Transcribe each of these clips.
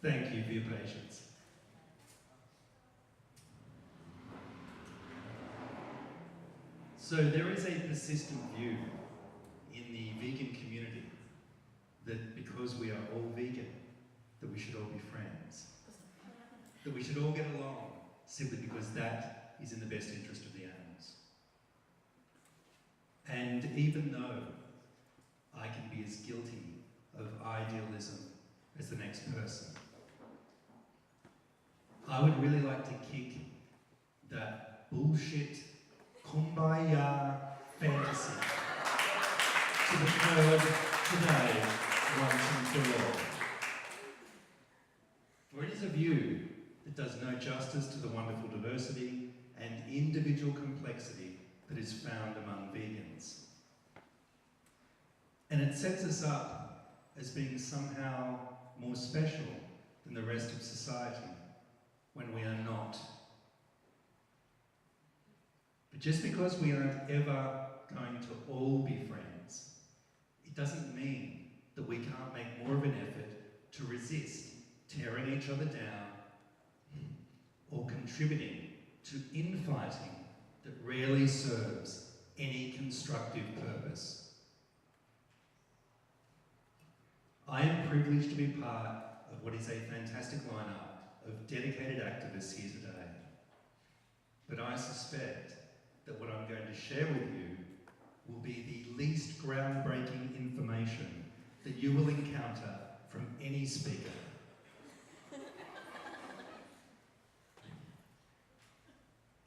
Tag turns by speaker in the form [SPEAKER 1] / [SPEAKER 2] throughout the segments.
[SPEAKER 1] Thank you for your patience. So there is a persistent view in the vegan community that because we are all vegan, that we should all be friends. That we should all get along simply because that is in the best interest of the animals. And even though I can be as guilty of idealism as the next person, I would really like to kick that bullshit kumbaya fantasy to the curb today, once and for all. For it is a view that does no justice to the wonderful diversity and individual complexity that is found among vegans. And it sets us up as being somehow more special than the rest of society when we are not. But just because we aren't ever going to all be friends, it doesn't mean that we can't make more of an effort to resist tearing each other down or contributing to infighting that rarely serves any constructive purpose. I am privileged to be part of what is a fantastic lineup of dedicated activists here today. But I suspect that what I'm going to share with you will be the least groundbreaking information that you will encounter from any speaker.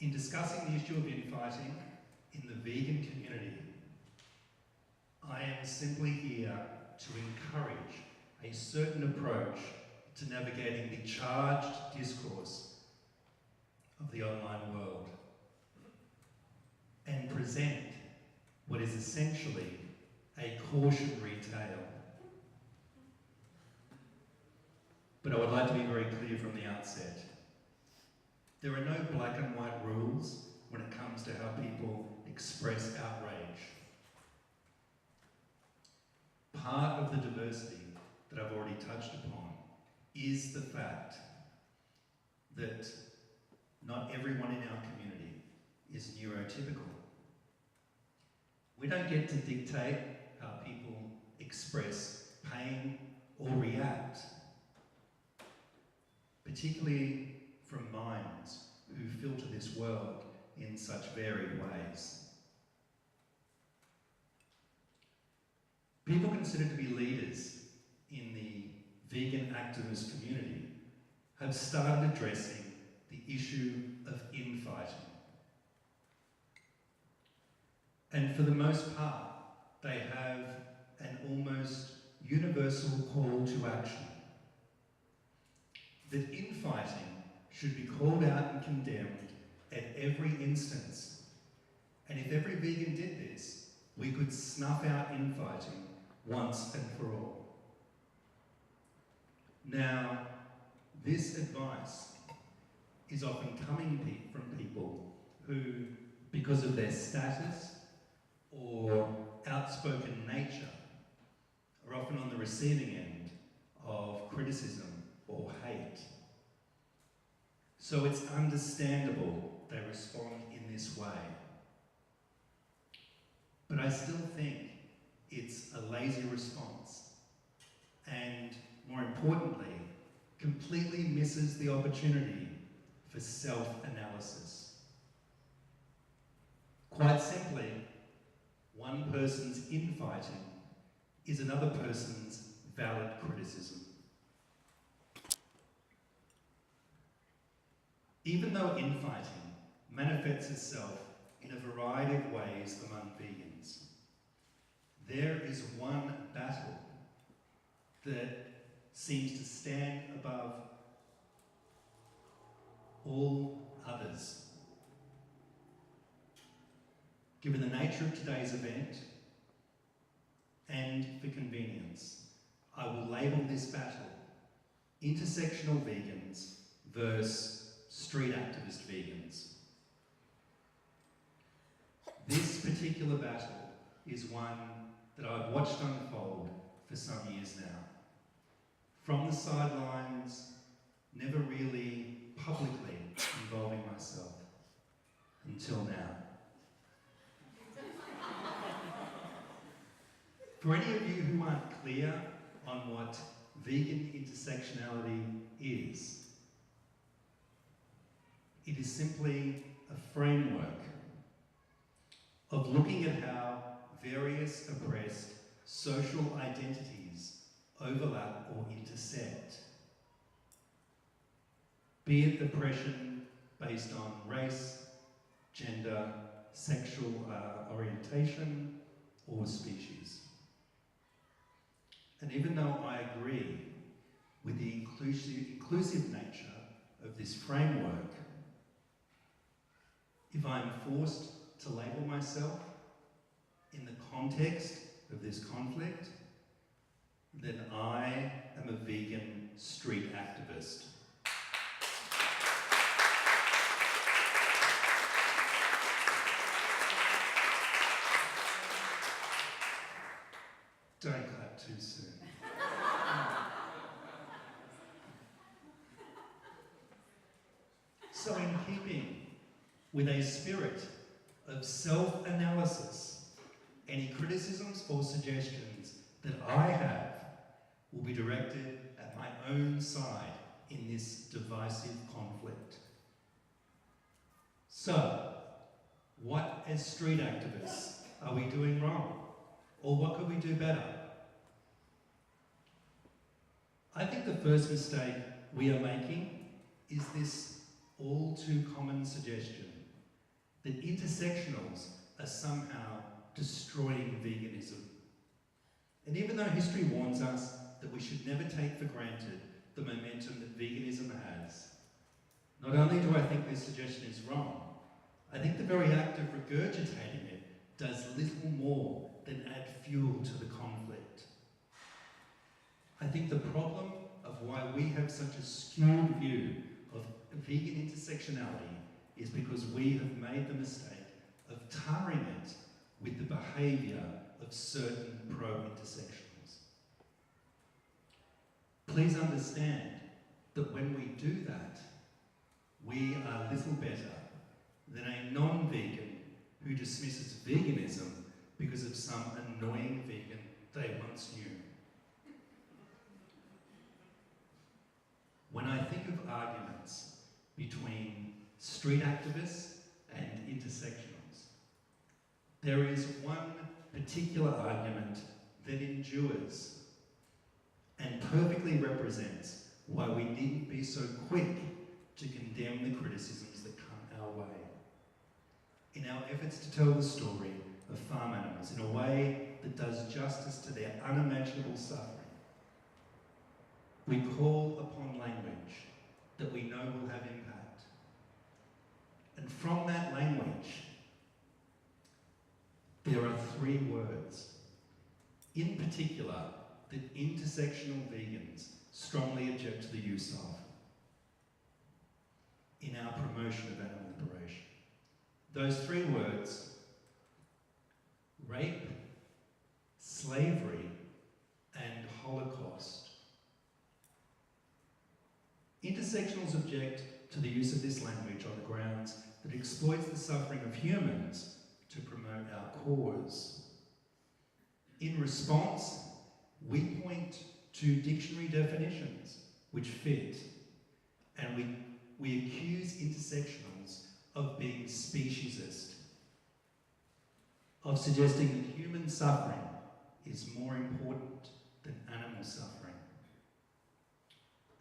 [SPEAKER 1] In discussing the issue of infighting in the vegan community, I am simply here to encourage a certain approach to navigating the charged discourse of the online world and present what is essentially a cautionary tale. But I would like to be very clear from the outset. There are no black and white rules when it comes to how people express outrage. Part of the diversity that I've already touched upon is the fact that not everyone in our community is neurotypical. We don't get to dictate how people express pain or react, particularly from minds who filter this world in such varied ways. People considered to be leaders in the vegan activist community have started addressing the issue of infighting. And for the most part, they have an almost universal call to action. That infighting should be called out and condemned at every instance. And if every vegan did this, we could snuff out infighting once and for all. Now, this advice is often coming from people who, because of their status or outspoken nature, are often on the receiving end of criticism or hate. So it's understandable they respond in this way. But I still think it's a lazy response and, more importantly, completely misses the opportunity for self-analysis. Quite simply, one person's infighting is another person's valid criticism. Even though infighting manifests itself in a variety of ways among vegans, there is one battle that seems to stand above all others. Given the nature of today's event, and for convenience, I will label this battle intersectional vegans versus street activist vegans. This particular battle is one that I've watched unfold for some years now. from the sidelines, never really publicly involving myself until now. For any of you who aren't clear on what vegan intersectionality is, it is simply a framework of looking at how various oppressed social identities overlap or intersect, be it oppression based on race, gender, sexual orientation, or species. And even though I agree with the inclusive nature of this framework, if I'm forced to label myself in the context of this conflict, then I am a vegan street activist. Don't clap too soon. So in keeping with a spirit of self-analysis, any criticisms or suggestions that I have will be directed at my own side in this divisive conflict. So, what as street activists are we doing wrong? Or what could we do better? I think the first mistake we are making is this all too common suggestion that intersectionals are somehow destroying veganism. And even though history warns us that we should never take for granted the momentum that veganism has, not only do I think this suggestion is wrong, I think the very act of regurgitating it does little more than add fuel to the conflict. I think the problem of why we have such a skewed view of vegan intersectionality is because we have made the mistake of tarring it with the behaviour of certain pro-intersectionals. Please understand that when we do that, we are little better than a non-vegan who dismisses veganism because of some annoying vegan they once knew. When I think of arguments between street activists and intersectionals, there is one particular argument that endures and perfectly represents why we needn't be so quick to condemn the criticisms that come our way. In our efforts to tell the story of farm animals in a way that does justice to their unimaginable suffering, we call upon language that we know will have impact. And from that language, there are 3 words, in particular, that intersectional vegans strongly object to the use of in our promotion of animal liberation. Those 3 words, rape, slavery, and Holocaust. Intersectionals object to the use of this language on the grounds that it exploits the suffering of humans to promote our cause. In response, we point to dictionary definitions which fit, and we accuse intersectionals of being speciesist, of suggesting that human suffering is more important than animal suffering.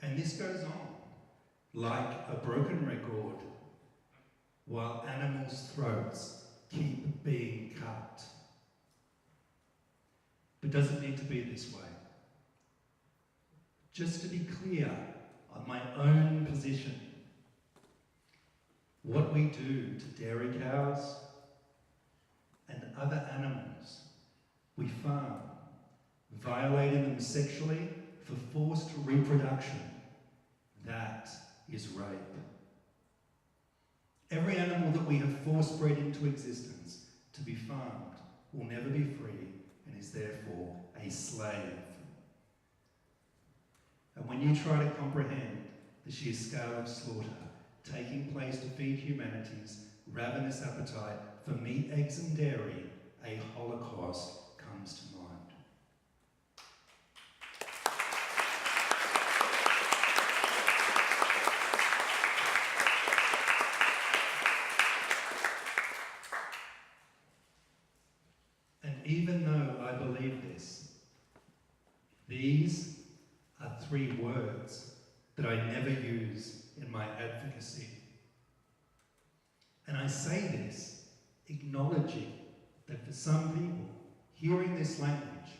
[SPEAKER 1] And this goes on like a broken record while animals' throats keep being cut. But does it need to be this way? Just to be clear on my own position, what we do to dairy cows and other animals we farm, violating them sexually for forced reproduction, that is rape. Every animal that we have forced bred into existence to be farmed will never be free and is therefore a slave. And when you try to comprehend the sheer scale of slaughter taking place to feed humanity's ravenous appetite for meat, eggs and dairy, a holocaust comes to mind. And even though I believe this, these are 3 words that I never use in my advocacy. And I say this acknowledging that for some people, hearing this language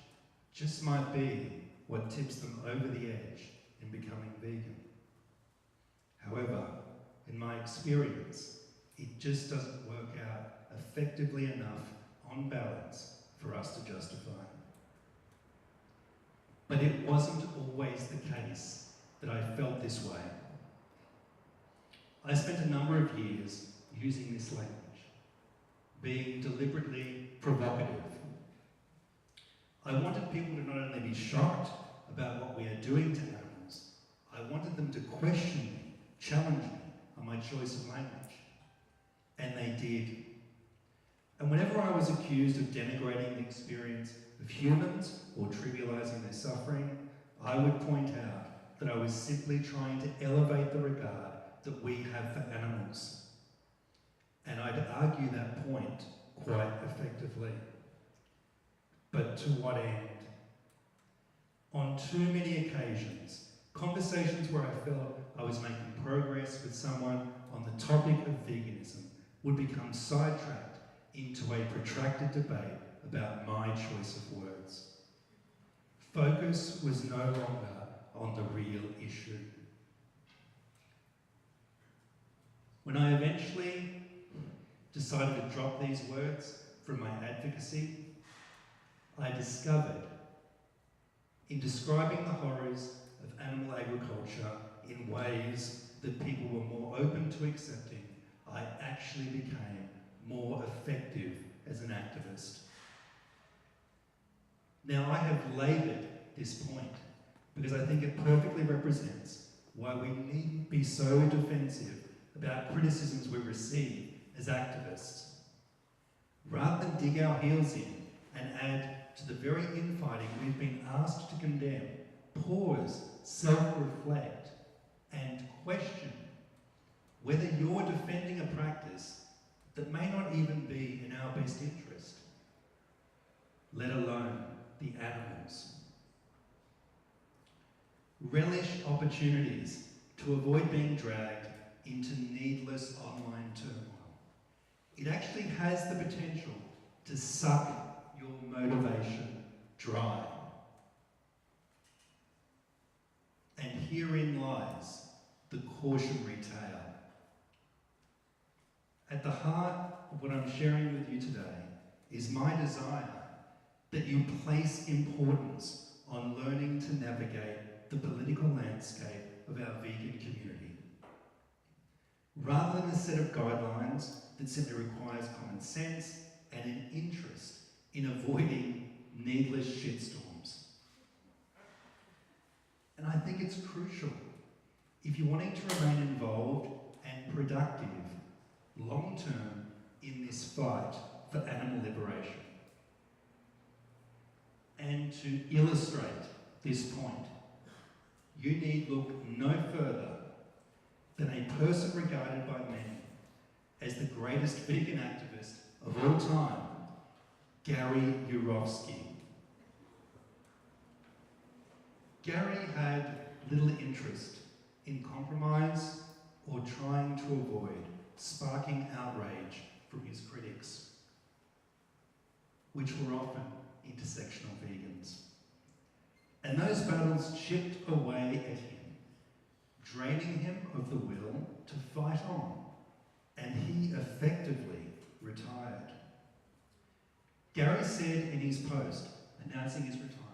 [SPEAKER 1] just might be what tips them over the edge in becoming vegan. However, in my experience, it just doesn't work out effectively enough on balance for us to justify. But it wasn't always the case that I felt this way. I spent a number of years using this language, being deliberately provocative. I wanted people to not only be shocked about what we are doing to animals, I wanted them to question me, challenge me on my choice of language. And they did. And whenever I was accused of denigrating the experience of humans or trivializing their suffering, I would point out that I was simply trying to elevate the regard that we have for animals. And I'd argue that point quite effectively. But to what end? On too many occasions, conversations where I felt I was making progress with someone on the topic of veganism would become sidetracked into a protracted debate about my choice of words. Focus was no longer on the real issue. When I eventually decided to drop these words from my advocacy, I discovered, in describing the horrors of animal agriculture in ways that people were more open to accepting, I actually became more effective as an activist. Now, I have laboured this point because I think it perfectly represents why we needn't be so defensive about criticisms we receive as activists. Rather than dig our heels in and add to the very infighting we've been asked to condemn, pause, self-reflect, and question whether you're defending a practice that may not even be in our best interest, let alone the animals. Relish opportunities to avoid being dragged into needless online turmoil. It actually has the potential to suck your motivation dry. And herein lies the cautionary tale. At the heart of what I'm sharing with you today is my desire that you place importance on learning to navigate the political landscape of our vegan community. Rather than a set of guidelines that simply requires common sense and an interest in avoiding needless shitstorms. And I think it's crucial, if you're wanting to remain involved and productive long-term in this fight for animal liberation. And to illustrate this point, you need look no further than a person regarded by many as the greatest vegan activist of all time, Gary Yourofsky. Gary had little interest in compromise or trying to avoid sparking outrage from his critics, which were often intersectional vegans. And those battles chipped away at him, draining him of the will to fight on, and he effectively retired. Gary said in his post announcing his retirement,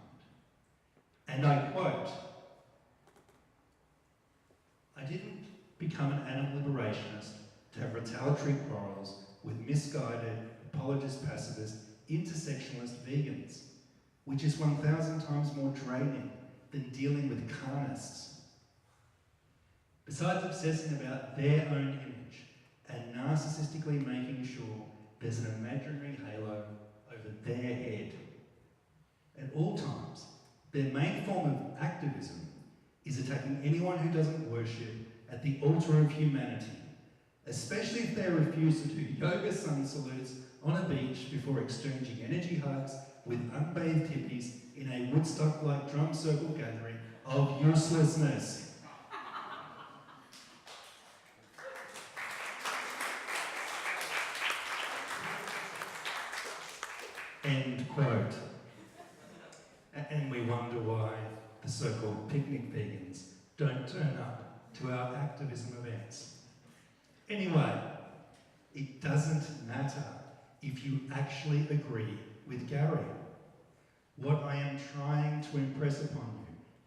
[SPEAKER 1] and I quote, "I didn't become an animal liberationist to have retaliatory quarrels with misguided, apologist pacifist, intersectionalist vegans, which is 1,000 times more draining than dealing with carnists. Besides obsessing about their own image and narcissistically making sure there's an imaginary halo over their head. At all times, their main form of activism is attacking anyone who doesn't worship at the altar of humanity, especially if they refuse to do yoga sun salutes on a beach before exchanging energy hugs with unbathed hippies in a Woodstock-like drum circle gathering of uselessness. End quote. And we wonder why the so-called picnic vegans don't turn up to our activism events. Anyway, it doesn't matter if you actually agree with Gary. What I am trying to impress upon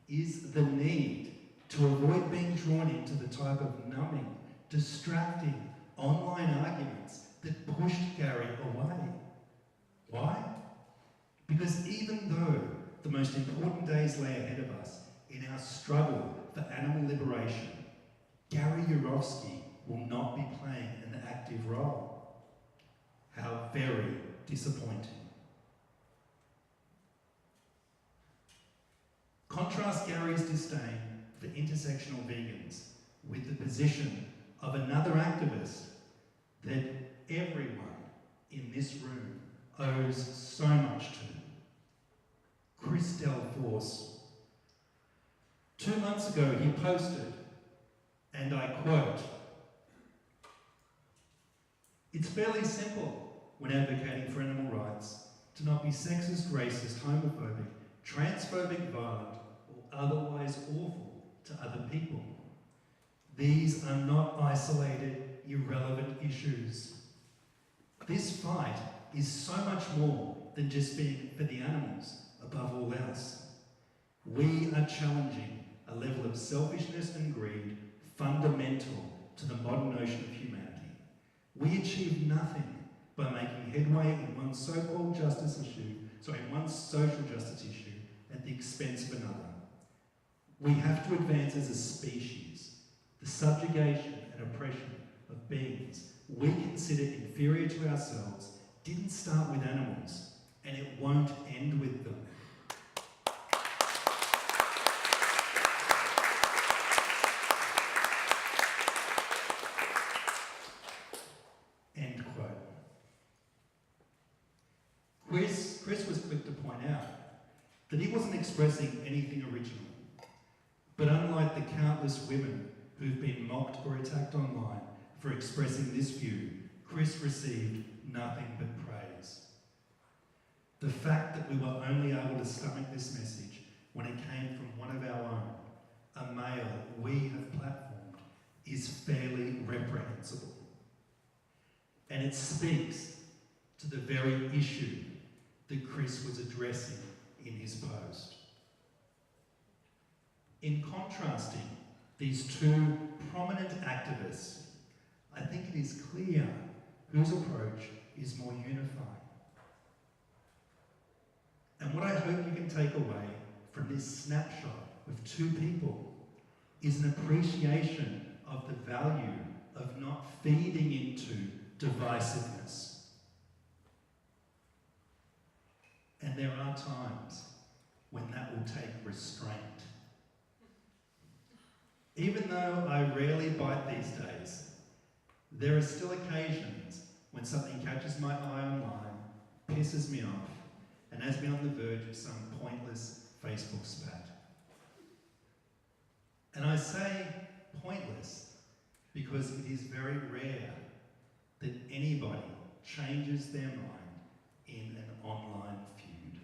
[SPEAKER 1] you is the need to avoid being drawn into the type of numbing, distracting online arguments that pushed Gary away. Why? Because even though the most important days lay ahead of us in our struggle for animal liberation, Gary Yourofsky will not be playing an active role. How very disappointing. Contrast Gary's disdain for intersectional vegans with the position of another activist that everyone in this room owes so much to. Chris Delforce. 2 months ago he posted, and I quote, "It's fairly simple when advocating for animal rights to not be sexist, racist, homophobic, transphobic, violent, or otherwise awful to other people. These are not isolated, irrelevant issues. This fight is so much more than just being for the animals above all else. We are challenging a level of selfishness and greed fundamental to the modern notion of humanity. We achieve nothing by making headway in one so-called justice issue, in one social justice issue at the expense of another. We have to advance as a species. The subjugation and oppression of beings we consider inferior to ourselves didn't start with animals, and it won't end with them. End quote. Chris was quick to point out that he wasn't expressing anything original. But unlike the countless women who've been mocked or attacked online for expressing this view, Chris received nothing but praise. The fact that we were only able to stomach this message when it came from one of our own, a male we have platformed, is fairly reprehensible. And it speaks to the very issue that Chris was addressing in his post. In contrasting these two prominent activists, I think it is clear whose approach is more unifying. And what I hope you can take away from this snapshot of two people is an appreciation of the value of not feeding into divisiveness. And there are times when that will take restraint. Even though I rarely bite these days, there are still occasions when something catches my eye online, pisses me off, and has me on the verge of some pointless Facebook spat. And I say pointless because it is very rare that anybody changes their mind in an online feud.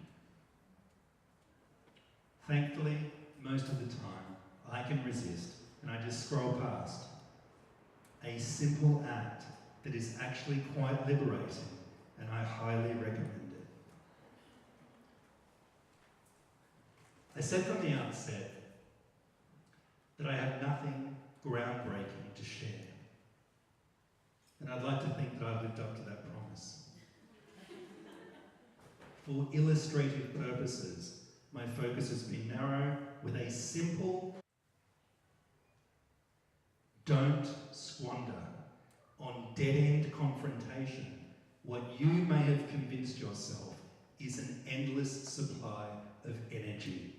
[SPEAKER 1] Thankfully, most of the time, I can resist and I just scroll past. A simple act that is actually quite liberating, and I highly recommend it. I said from the outset that I have nothing groundbreaking to share. And I'd like to think that I've lived up to that promise. For illustrative purposes, my focus has been narrow with a simple Don't squander on dead-end confrontation what you may have convinced yourself is an endless supply of energy.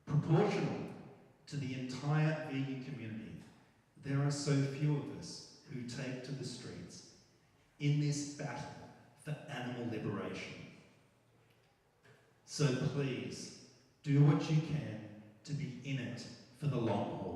[SPEAKER 1] Proportional to the entire vegan community, there are so few of us who take to the streets in this battle for animal liberation. So please, do what you can to be in it for the long haul.